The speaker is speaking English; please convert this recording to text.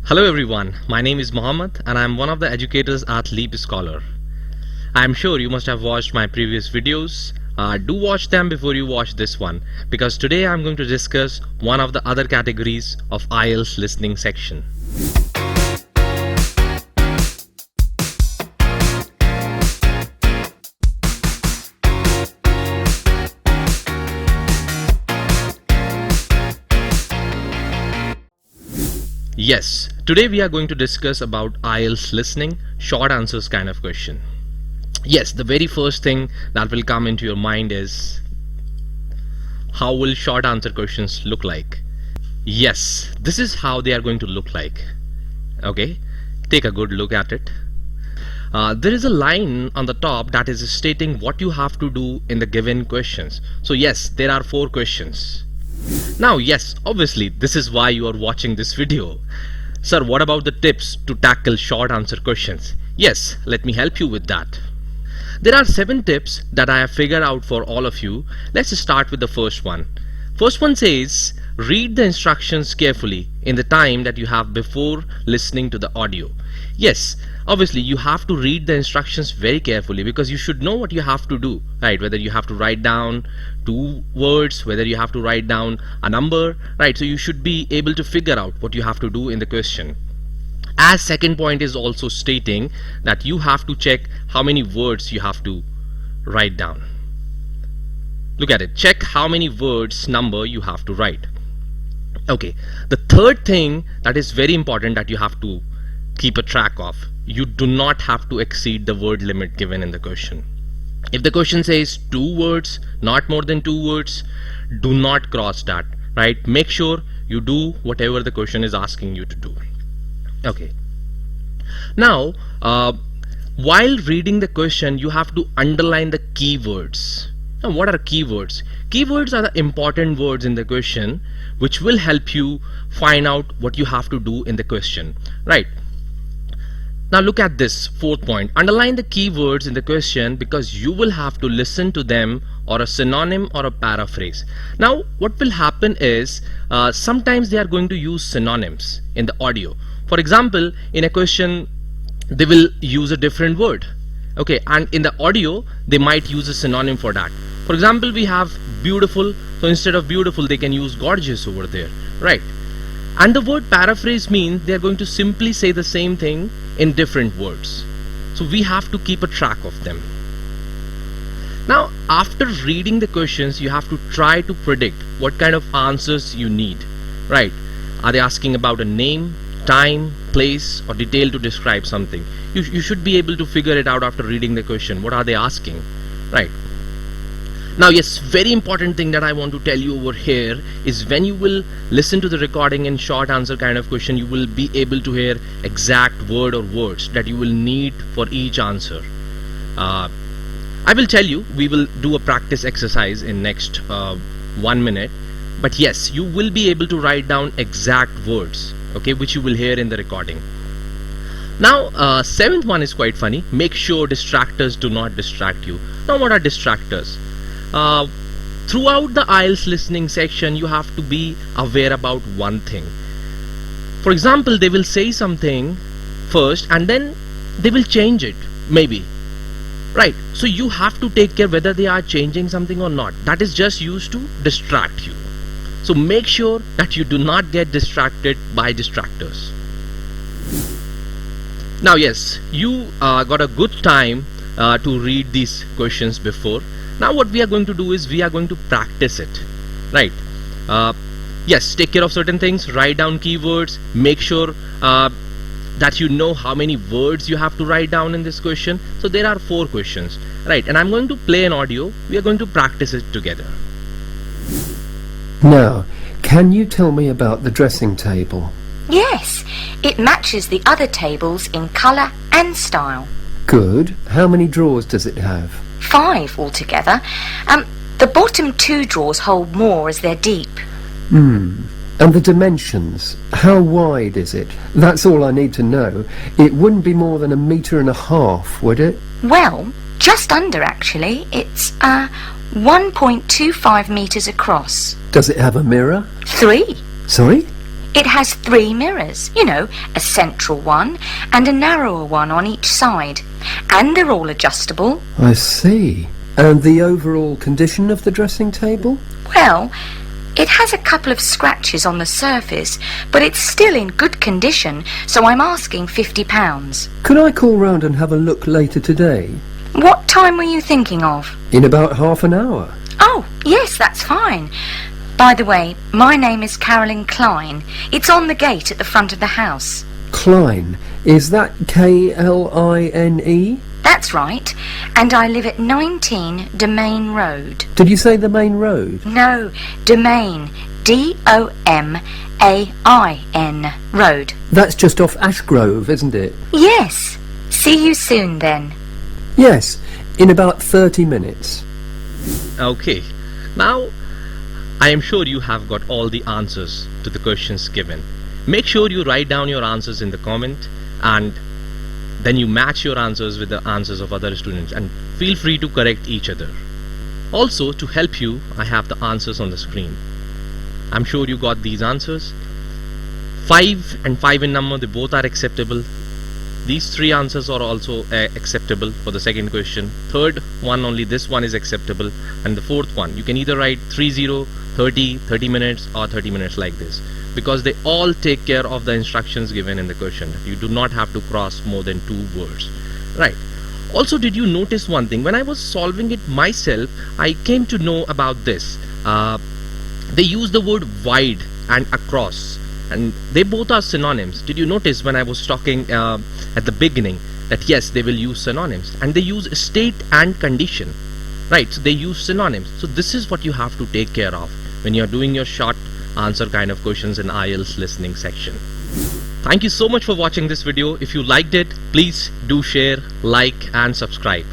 Hello everyone, my name is Mohammad and I am one of the educators at LeapScholar. I am sure you must have watched my previous videos. Do watch them before you watch this one, because today I am going to discuss one of the other categories of IELTS listening section. Yes, today we are going to discuss about IELTS listening, short answers kind of question. Yes, the very first thing that will come into your mind is, how will short answer questions look like? Yes, this is how they are going to look like. Okay, take a good look at it. There is a line on the top that is stating what you have to do in the given questions. So yes, there are 4 questions. Now yes, obviously this is why you are watching this video. Sir, what about the tips to tackle short answer questions? Yes, let me help you with that. There are 7 tips that I have figured out for all of you. Let's start with the first one. First one says, read the instructions carefully in the time that you have before listening to the audio. Yes, obviously you have to read the instructions very carefully, because you should know what you have to do, right? Whether you have to write down 2 words, whether you have to write down a number, right? So you should be able to figure out what you have to do in the question. As second point is also stating that you have to check how many words you have to write down. Look at it, check how many words number you have to write. Okay, the third thing that is very important that you have to keep a track of, you do not have to exceed the word limit given in the question. If the question says 2 words, not more than 2 words, do not cross that, right? Make sure you do whatever the question is asking you to do. Okay, now while reading the question, you have to underline the keywords. Now what are keywords? Keywords are the important words in the question which will help you find out what you have to do in the question, right? Now look at this 4th point. Underline the keywords in the question because you will have to listen to them, or a synonym or a paraphrase. Now what will happen is sometimes they are going to use synonyms in the audio. For example, in a question they will use a different word, okay, and in the audio they might use a synonym for that. For example, we have beautiful, so instead of beautiful they can use gorgeous over there, right? And the word paraphrase means they are going to simply say the same thing in different words. So we have to keep a track of them. Now after reading the questions, you have to try to predict what kind of answers you need, right? Are they asking about a name, time, place, or detail to describe something? You should be able to figure it out after reading the question. What are they asking, right? Now yes, very important thing that I want to tell you over here is, when you will listen to the recording in short answer kind of question, you will be able to hear exact word or words that you will need for each answer. I will tell you, we will do a practice exercise in next 1 minute, but yes, you will be able to write down exact words, okay, which you will hear in the recording. Now 7th one is quite funny. Make sure distractors do not distract you. Now what are distractors? Throughout the IELTS listening section, you have to be aware about one thing. For example, they will say something first and then they will change it, maybe, right? So you have to take care whether they are changing something or not. That is just used to distract you. So make sure that you do not get distracted by distractors. Now yes, you got a good time to read these questions before. Now what we are going to do is, we are going to practice it, right? Yes, take care of certain things, write down keywords, make sure that you know how many words you have to write down in this question. So there are 4 questions, right? And I'm going to play an audio. We are going to practice it together. Now, can you tell me about the dressing table? Yes, it matches the other tables in colour and style. Good. How many drawers does it have? 5 altogether. The bottom 2 drawers hold more as they're deep. And the dimensions? How wide is it? That's all I need to know. It wouldn't be more than 1.5 meters, would it? Well, just under actually. It's 1.25 meters across. Does it have a mirror? 3. Sorry? It has 3 mirrors, you know, a central one and a narrower one on each side. And they're all adjustable. I see. And the overall condition of the dressing table? Well, it has a couple of scratches on the surface, but it's still in good condition, so I'm asking £50. Could I call round and have a look later today? What time were you thinking of? In about half an hour. Oh, yes, that's fine. By the way, my name is Carolyn Klein. It's on the gate at the front of the house. Klein. Is that Kline? That's right. And I live at 19 Domain Road. Did you say the main road? No, Domain. Domain Road. That's just off Ashgrove, isn't it? Yes. See you soon then. Yes, in about 30 minutes. Okay, now I am sure you have got all the answers to the questions given. Make sure you write down your answers in the comment, and then you match your answers with the answers of other students, and feel free to correct each other. Also, to help you, I have the answers on the screen. I'm sure you got these answers. 5 and 5 in number, they both are acceptable. These 3 answers are also acceptable for the second question. Third one, only this one is acceptable. And the fourth one, you can either write 30, 30, 30 minutes or 30 minutes like this, because they all take care of the instructions given in the question. You do not have to cross more than 2 words. Right. Also, did you notice one thing? When I was solving it myself, I came to know about this. They use the word wide and across, and they both are synonyms. Did you notice when I was talking at the beginning that yes, they will use synonyms, and they use state and condition, right? So they use synonyms. So this is what you have to take care of when you're doing your short answer kind of questions in IELTS listening section. Thank you so much for watching this video. If you liked it, please do share, like and subscribe.